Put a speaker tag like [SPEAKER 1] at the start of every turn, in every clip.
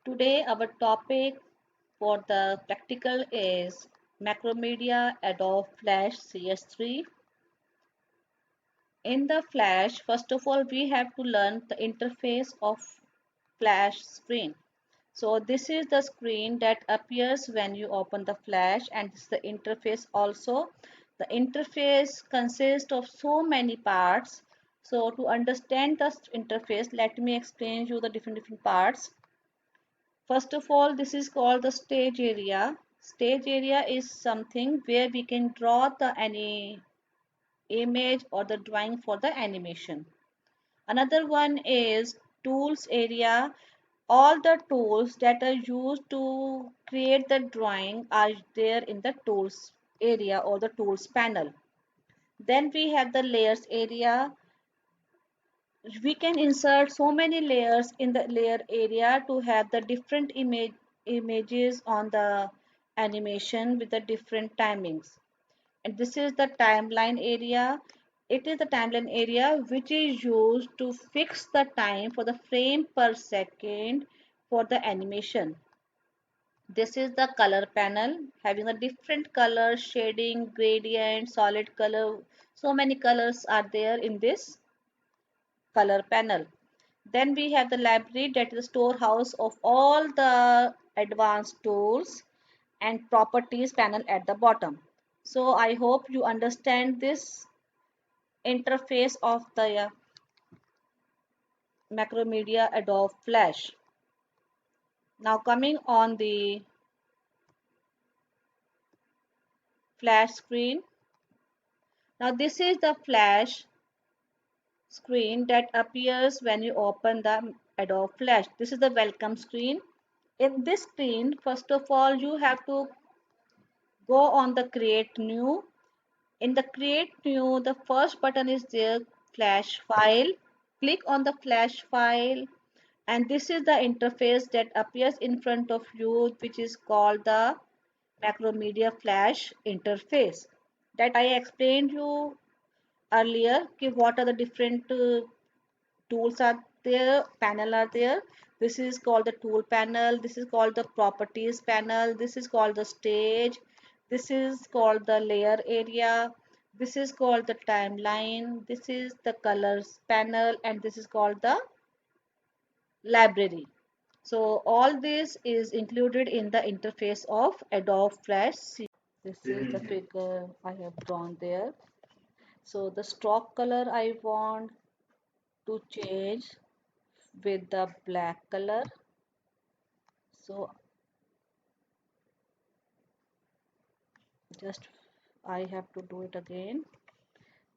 [SPEAKER 1] Today our topic for the practical is Macromedia Adobe Flash CS3. In the Flash, first of all we have to learn the interface of Flash screen. So this is the screen that appears when you open the Flash, and this is the interface also. The interface consists of so many parts. So to understand the interface, let me explain you the different parts. First of all, this is called the stage area. Stage area is something where we can draw any image or the drawing for the animation. Another one is tools area. All the tools that are used to create the drawing are there in the tools area or the tools panel. Then we have the layers area. We can insert so many layers in the layer area to have the different images on the animation with the different timings. And this is the timeline area. It is the timeline area which is used to fix the time for the frame per second for the animation. This is the color panel having a different color shading, gradient, solid color. So many colors are there in this color panel. Then we have the library, that is the storehouse of all the advanced tools and properties panel at the bottom. So I hope you understand this interface of the Macromedia Adobe Flash. Now coming on the Flash screen. Now this is the Flash screen that appears when you open the Adobe Flash. This is the welcome screen. In this screen, first of all, you have to go on the create new. In the create new, the first button is there, flash file. Click on the flash file, and this is the interface that appears in front of you, which is called the Macromedia Flash interface. That I explained you earlier. What are the different tools are there, panel are there. This is called the tool panel, this is called the properties panel, this is called the stage, this is called the layer area, this is called the timeline, this is the colors panel, and this is called the library. So all this is included in the interface of Adobe Flash. This is the figure I have drawn there. So the stroke color I want to change with the black color. So just I have to do it again.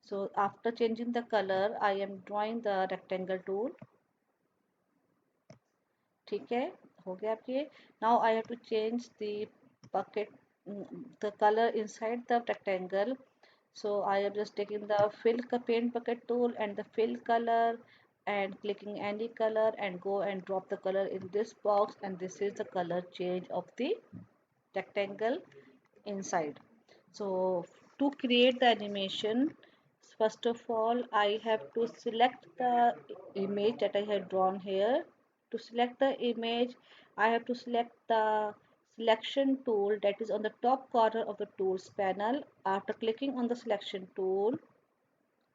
[SPEAKER 1] So after changing the color, I am drawing the rectangle tool. ठीक है, हो गया आपके. Now I have to change the bucket, the color inside the rectangle. So I am just taking the fill paint bucket tool and the fill color and clicking any color and go and drop the color in this box, and this is the color change of the rectangle inside. So to create the animation, first of all I have to select the image that I have drawn here. To select the image, I have to select the selection tool that is on the top corner of the tools panel. After clicking on the selection tool,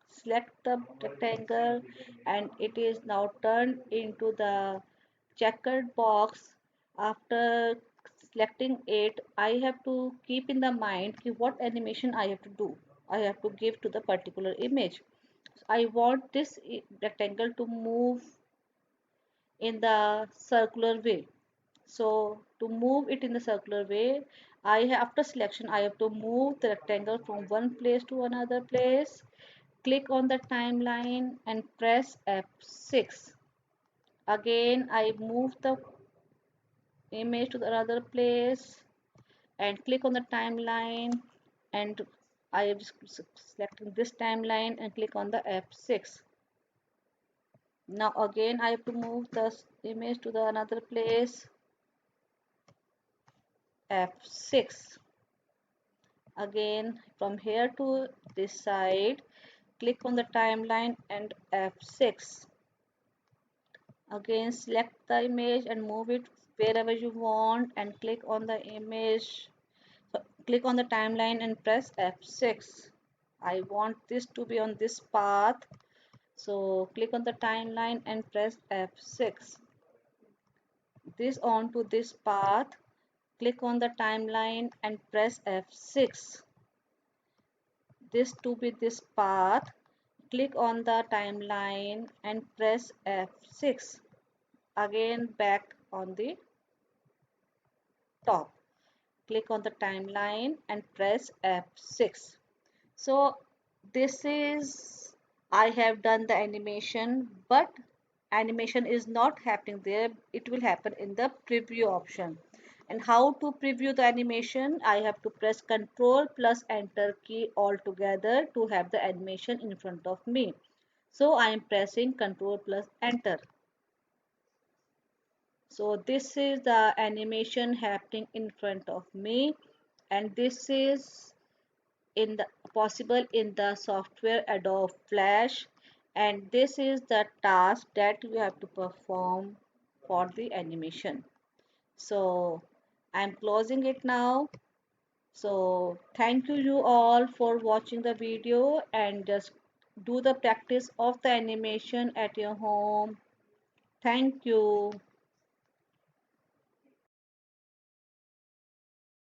[SPEAKER 1] select the rectangle, and it is now turned into the checkered box. After selecting it, I have to keep in the mind what animation I have to do. I have to give to the particular image. I want this rectangle to move in the circular way. So to move it in the circular way, after selection I have to move the rectangle from one place to another place. Click on the timeline and press F6. Again I move the image to another place and click on the timeline, and I am selecting this timeline and click on the F6. Now again I have to move the image to the another place, F6. Again from here to this side, click on the timeline and F6. Again, select the image and move it wherever you want and click on the image. So click on the timeline and press F6. I want this to be on this path. So click on the timeline and press F6. This onto this path. Click on the timeline and press F6. This to be this path. Click on the timeline and press F6. Again back on the top. Click on the timeline and press F6. So this is, I have done the animation, but animation is not happening there. It will happen in the preview option. And how to preview the animation? I have to press Ctrl plus Enter key all together to have the animation in front of me. So I am pressing Ctrl plus Enter. So this is the animation happening in front of me, and this is in the possible in the software Adobe Flash, and this is the task that you have to perform for the animation. So I'm closing it now. So thank you all for watching the video, and just do the practice of the animation at your home. Thank you.